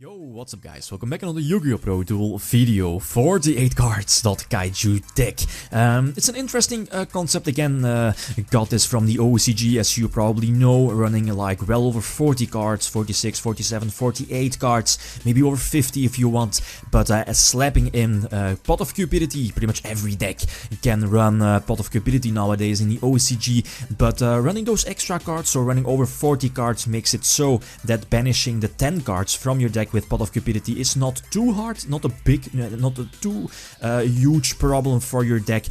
Yo, what's up guys, welcome back on the YgoPro Duel video for the 8 cards.Kaiju deck. It's an interesting concept again, got this from the OCG as you probably know, running like well over 40 cards, 46, 47, 48 cards, maybe over 50 if you want, but slapping in Pot of Cupidity. Pretty much every deck can run Pot of Cupidity nowadays in the OCG, but running those extra cards, so running over 40 cards, makes it so that banishing the 10 cards from your deck with Pot of Cupidity is not too hard, not a too huge problem for your deck,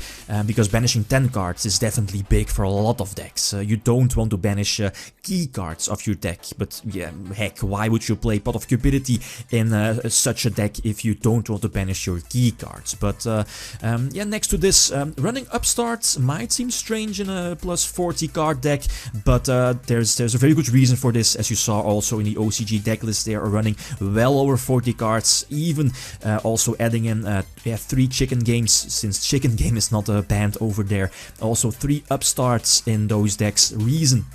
because banishing 10 cards is definitely big for a lot of decks. You don't want to banish key cards of your deck, but yeah, heck, why would you play Pot of Cupidity in such a deck if you don't want to banish your key cards? But yeah, next to this, running Upstarts might seem strange in a plus 40 card deck, but there's a very good reason for this. As you saw also in the OCG deck list, they are running well over 40 cards, even also adding in 3 chicken games, since chicken game is not banned over there. Also 3 upstarts in those decks. Reason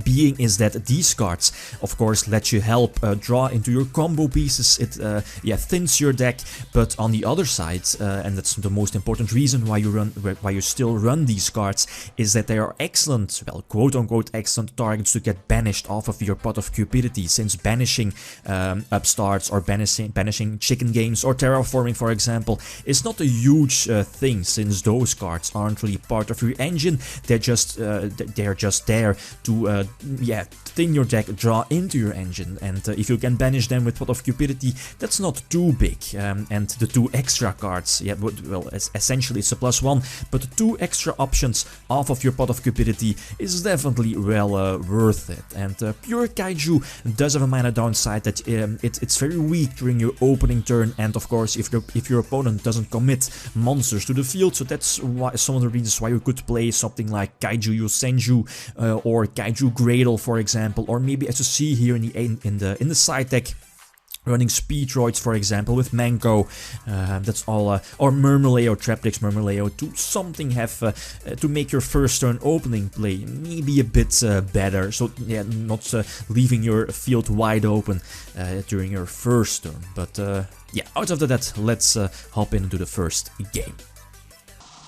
being is that these cards, of course, let you help draw into your combo pieces. It yeah, thins your deck, but on the other side, and that's the most important reason why you still run these cards, is that they are excellent, well, quote-unquote excellent targets to get banished off of your Pot of Cupidity, since banishing upstarts or banishing chicken games or terraforming, for example, is not a huge thing, since those cards aren't really part of your engine. They're just there to yeah, thin your deck, draw into your engine, and if you can banish them with Pot of Cupidity, that's not too big. And the 2 extra cards, yeah, well, essentially it's a +1, but 2 extra options off of your Pot of Cupidity is definitely well worth it. And pure Kaiju does have a minor downside that it's very weak during your opening turn, and of course if your opponent doesn't commit monsters to the field, so that's why some of the reasons why you could play something like Kaiju Yosenju or Kaiju Gradle, for example, or maybe as you see here in the side deck, running Speedroids, for example, with Mango. That's all, or Murmileo, Traptrix Murmileo, to something have to make your first turn opening play maybe a bit better. So yeah, not leaving your field wide open during your first turn. But yeah, out of that, let's hop into the first game.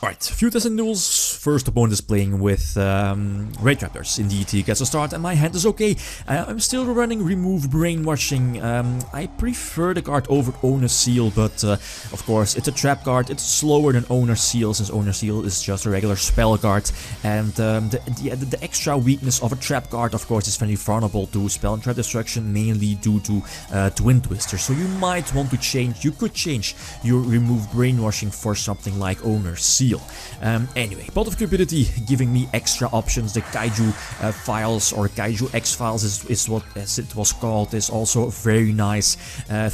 Alright, few testing duels. First opponent is playing with Ray Raptors. Indeed, he gets a start and my hand is okay. I'm still running Remove Brainwashing. I prefer the card over Owner's Seal, but of course it's a trap card. It's slower than Owner's Seal, since Owner's Seal is just a regular spell card. And the extra weakness of a trap card, of course, is very vulnerable to spell and trap destruction, mainly due to Twin Twister. So you might want to change, you could change your Remove Brainwashing for something like Owner's Seal. Anyway, Pot of Cupidity giving me extra options. The Kaiju files, or Kaiju X files is what as it was called, is also very nice.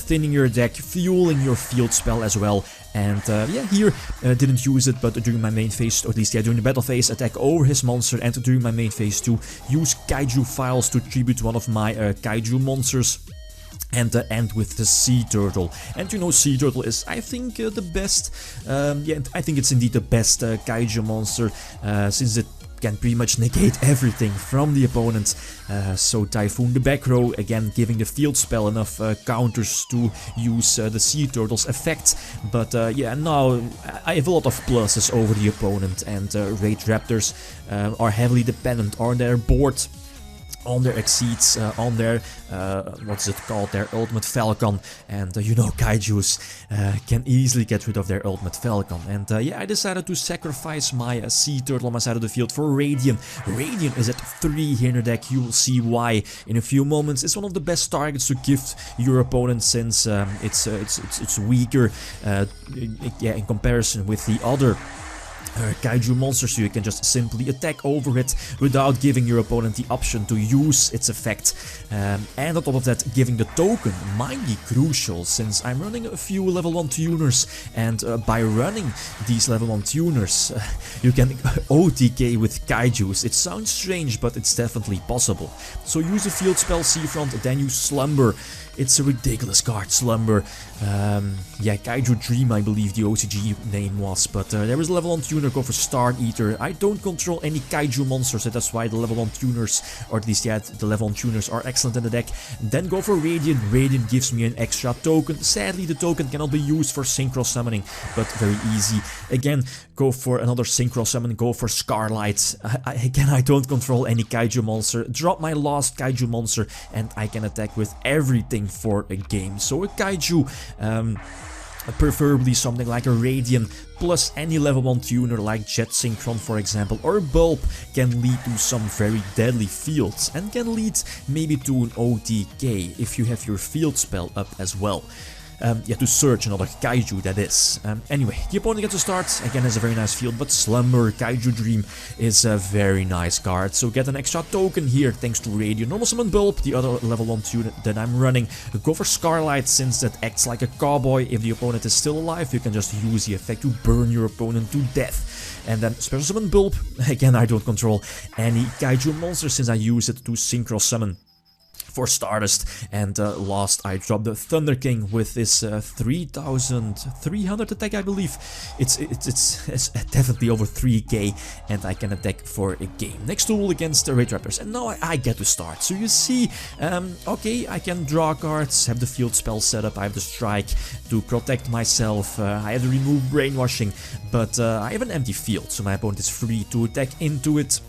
Thinning your deck, fueling your field spell as well. And yeah, here didn't use it, but during my main phase, or at least yeah, during the battle phase, attack over his monster, and during my main phase to use Kaiju files to tribute one of my Kaiju monsters. And end with the Sea Turtle. And you know, Sea Turtle is, I think, the best, yeah, I think it's indeed the best Kaiju monster, since it can pretty much negate everything from the opponent. So Typhoon the back row, again giving the field spell enough counters to use the Sea Turtle's effect. But yeah, now I have a lot of pluses over the opponent, and Raid Raptors are heavily dependent on their board, on their exceeds, on their, what's it called, their Ultimate Falcon. And you know, Kaijus can easily get rid of their Ultimate Falcon. And yeah, I decided to sacrifice my Sea Turtle on my side of the field for Radiant. Radiant is at 3 here in the deck. You will see why in a few moments. It's one of the best targets to gift your opponent, since it's weaker yeah, in comparison with the other Kaiju monster, so you can just simply attack over it without giving your opponent the option to use its effect. And on top of that, giving the token might be crucial, since I'm running a few level 1 tuners, and by running these level 1 tuners, you can OTK with Kaijus. It sounds strange, but it's definitely possible. So use a field spell Seafront, then you Slumber. It's a ridiculous card, Slumber. Yeah, Kaiju Dream, I believe the OCG name was, but there is a level 1 tuner, go for Star Eater. I don't control any Kaiju monsters, so that's why the level 1 tuners, or at least yeah, the level 1 tuners are excellent in the deck. Then go for Radiant. Radiant gives me an extra token. Sadly, the token cannot be used for Synchro Summoning, but very easy. Again, go for another Synchro Summon, go for Scarlight. Again, I don't control any Kaiju monster. Drop my last Kaiju monster, and I can attack with everything for a game. So a Kaiju, preferably something like a Radiant, plus any level 1 tuner like Jet Synchron for example, or Bulb can lead to some very deadly fields, and can lead maybe to an OTK if you have your field spell up as well. Yeah, to search another Kaiju, that is. Anyway, the opponent gets to start, again has a very nice field, but Slumber, Kaiju Dream is a very nice card, so get an extra token here thanks to Radio. Normal Summon Bulb, the other level 1 tune that I'm running. Go for Scarlight, since that acts like a cowboy. If the opponent is still alive, you can just use the effect to burn your opponent to death. And then Special Summon Bulb, again I don't control any Kaiju monster since I use it to Synchro Summon for Stardust, and last I dropped the Thunder King with this 3300 attack, I believe. It's definitely over 3k, and I can attack for a game. Next duel against the Ray Trappers, and now I get to start. So you see, okay, I can draw cards, have the field spell set up, I have the Strike to protect myself, I have to remove Brainwashing, but I have an empty field, so my opponent is free to attack into it.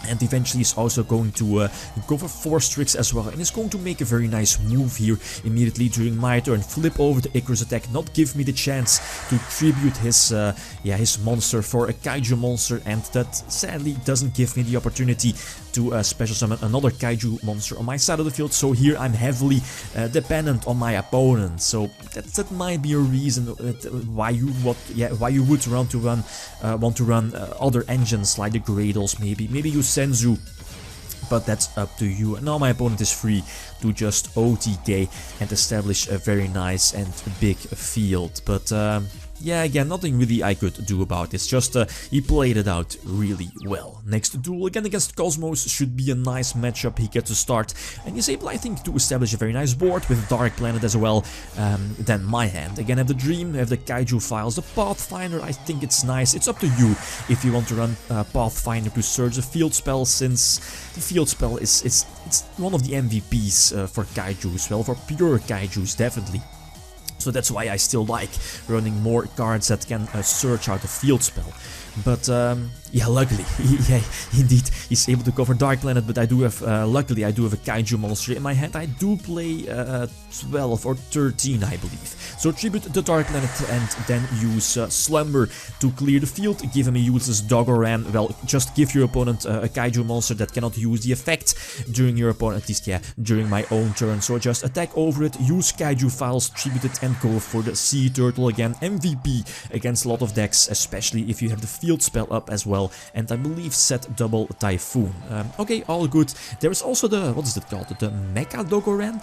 And eventually is also going to go for Force Tricks as well, and is going to make a very nice move here immediately during my turn. Flip over the Icarus attack, not give me the chance to tribute his his monster for a Kaiju monster, and that sadly doesn't give me the opportunity to special summon another Kaiju monster on my side of the field. So here I'm heavily dependent on my opponent. So that might be a reason why you would want to run other engines like the Gradles, maybe use Senzu, but that's up to you. And now my opponent is free to just OTK and establish a very nice and big field. But yeah, again, nothing really I could do about this, just he played it out really well. Next duel again against Cosmos should be a nice matchup. He gets to start, and he's able, I think, to establish a very nice board with Dark Planet as well. Then my hand, again, have the Dream, have the Kaiju files, the Pathfinder. I think it's nice. It's up to you if you want to run Pathfinder to search a field spell, since the field spell it's one of the MVPs for Kaiju as well, for pure Kaijus, definitely. So that's why I still like running more cards that can search out a field spell. But yeah, luckily, indeed, he's able to cover Dark Planet, but I do have, luckily, I do have a Kaiju monster in my hand. I do play 12 or 13, I believe. So tribute the Dark Planet and then use Slumber to clear the field, give him a useless Dogoran. Well, just give your opponent a Kaiju monster that cannot use the effect during your opponent, at least, yeah, during my own turn. So just attack over it, use Kaiju files, tribute it, and go for the Sea Turtle again. MVP against a lot of decks, especially if you have the field spell up as well, and I believe set double Typhoon. Okay, all good. There is also the, what is it called, the Mecha Dogoran.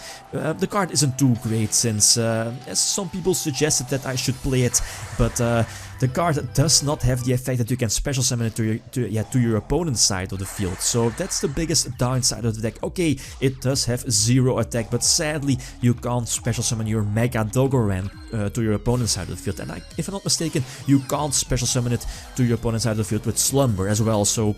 The card isn't too great, since as some people suggested that I should play it, but the card does not have the effect that you can special summon it to your opponent's side of the field. So that's the biggest downside of the deck. Okay, it does have 0 attack, but sadly you can't special summon your Mega Dogoran to your opponent's side of the field. And if I'm not mistaken, you can't special summon it to your opponent's side of the field with Slumber as well. So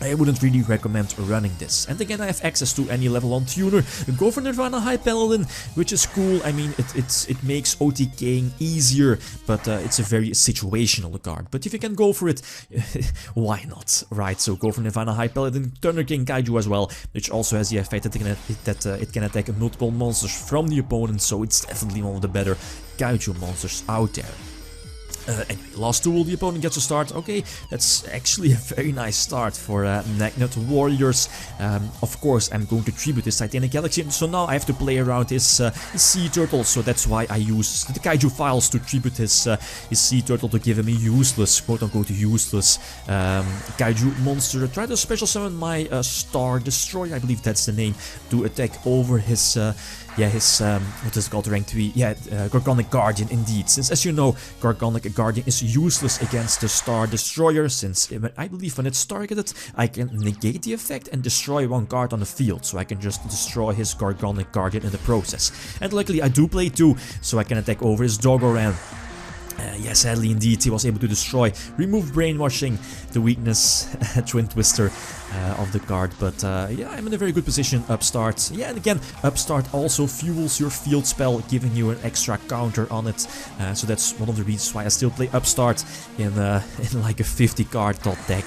I wouldn't really recommend running this. And again, I have access to any level 1 tuner. Go for Nirvana High Paladin, which is cool. I mean, it makes OTKing easier, but it's a very situational card. But if you can go for it, why not, right? So go for Nirvana High Paladin, Thunder King Kaiju as well, which also has the effect that it can attack multiple monsters from the opponent. So it's definitely one of the better Kaiju monsters out there. Anyway, last duel, the opponent gets to start. Okay, that's actually a very nice start for Magnet Warriors. Of course, I'm going to tribute this Titanic Galaxy, so now I have to play around his Sea Turtle, so that's why I use the Kaiju files to tribute his Sea Turtle to give him a useless, quote-unquote useless Kaiju monster. Try to special summon my Star Destroyer, I believe that's the name, to attack over his yeah, his, what is it called, rank 3? Yeah, Gorgonic Guardian, indeed. Since, as you know, Gorgonic Guardian is useless against the Star Destroyer, since I believe when it's targeted, I can negate the effect and destroy one card on the field, so I can just destroy his Gorgonic Guardian in the process. And luckily, I do play 2, so I can attack over his Dogoran. Yeah, sadly indeed, he was able to destroy, remove Brainwashing, the weakness, Twin Twister of the card. But yeah, I'm in a very good position, Upstart. Yeah, and again, Upstart also fuels your field spell, giving you an extra counter on it. So that's one of the reasons why I still play Upstart in like a 50 card deck.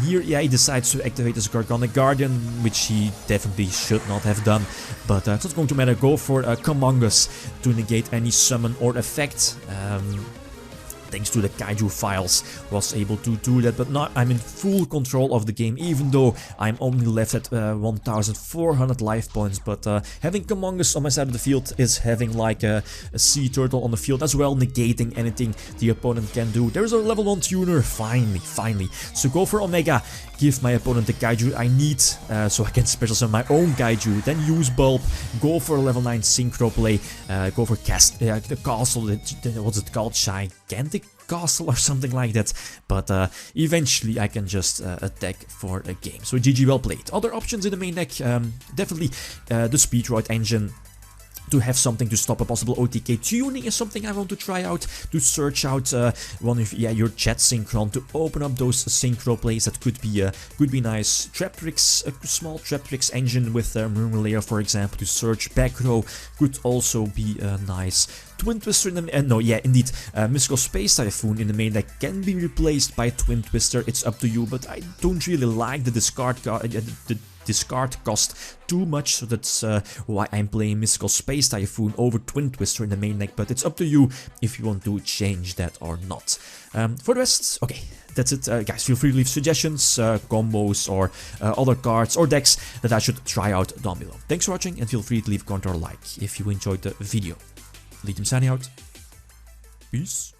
Here, yeah, he decides to activate his Gorgonic Guardian, which he definitely should not have done. But it's not going to matter. Go for Kamungus to negate any summon or effect. Thanks to the Kaiju files, was able to do that, but now I'm in full control of the game, even though I'm only left at 1400 life points. But having Kamungus on my side of the field is having like a sea turtle on the field as well, negating anything the opponent can do. There's a level 1 tuner, finally. So go for Omega, give my opponent the Kaiju I need, so I can special summon my own Kaiju, then use Bulb, go for a level 9 Synchro play, go for the castle, what's it called, Gigantic Castle or something like that, but eventually I can just attack for a game. So GG, well played. Other options in the main deck, definitely the Speedroid engine. To have something to stop a possible OTK tuning is something I want to try out, to search out one of your chat synchron, to open up those synchro plays. That could be nice. Traptrix, a small Traptrix engine with Murmur Layer, for example, to search back row could also be nice. Twin Twister in the no, yeah, indeed, Mystical Space Typhoon in the main deck can be replaced by Twin Twister. It's up to you, but I don't really like the discard cost too much, so that's why I'm playing Mystical Space Typhoon over Twin Twister in the main deck, but it's up to you if you want to change that or not. For the rest, okay, that's it. Guys, feel free to leave suggestions, combos, or other cards or decks that I should try out down below. Thanks for watching, and feel free to leave a comment or like if you enjoyed the video. Lithium signing out. Peace.